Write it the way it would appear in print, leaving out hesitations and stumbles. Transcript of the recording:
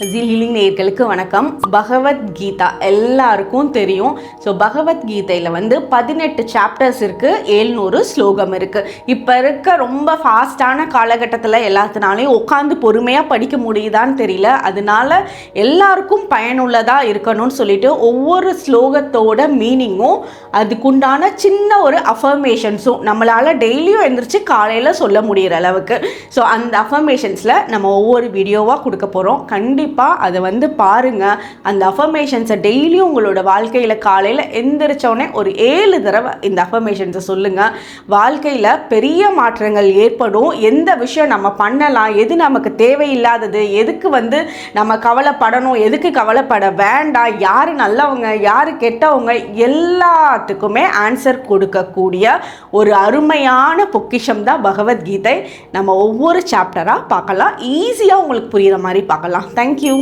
Zeal healing நேயர்களுக்கு வணக்கம். பகவத்கீதா எல்லாருக்கும் தெரியும். ஸோ பகவத்கீதையில் 18 சாப்டர்ஸ் இருக்குது, 700 ஸ்லோகம் இருக்குது. இப்போ இருக்க ரொம்ப ஃபாஸ்டான காலகட்டத்தில் எல்லாத்தினாலையும் உட்காந்து பொறுமையாக படிக்க முடியுதான்னு தெரியல. அதனால எல்லாருக்கும் பயனுள்ளதாக இருக்கணும்னு சொல்லிட்டு ஒவ்வொரு ஸ்லோகத்தோட மீனிங்கும் அதுக்குண்டான சின்ன ஒரு அஃபர்மேஷன்ஸும் நம்மளால் டெய்லியும் எழுந்திரிச்சு காலையில் சொல்ல முடிகிற அளவுக்கு. ஸோ அந்த அஃபர்மேஷன்ஸில் நம்ம ஒவ்வொரு வீடியோவாக கொடுக்க போகிறோம். கண்டிப்பாக அதை பாருங்கள். அந்த அஃபர்மேஷன்ஸை டெய்லியும் உங்களோட வாழ்க்கையில் காலையில் எந்திரிச்சோடனே ஒரு 7 தடவை இந்த அஃபர்மேஷன்ஸை சொல்லுங்கள். வாழ்க்கையில் பெரிய மாற்றங்கள் ஏற்படும். எந்த விஷயம் நம்ம பண்ணலாம், எது நமக்கு தேவையில்லாதது, எதுக்கு நம்ம கவலைப்படணும், எதுக்கு கவலைப்பட வேண்டாம், யார் நல்லவங்க யார் கெட்டவங்க, எல்லாத்துக்குமே ஆன்சர் கொடுக்கக்கூடிய ஒரு அருமையான பொக்கிஷம் தான் பகவத்கீதை. நம்ம ஒவ்வொரு சாப்டராக பார்க்கலாம். ஈஸியாக உங்களுக்கு புரிகிற மாதிரி பார்க்கலாம். தேங்க்யூ.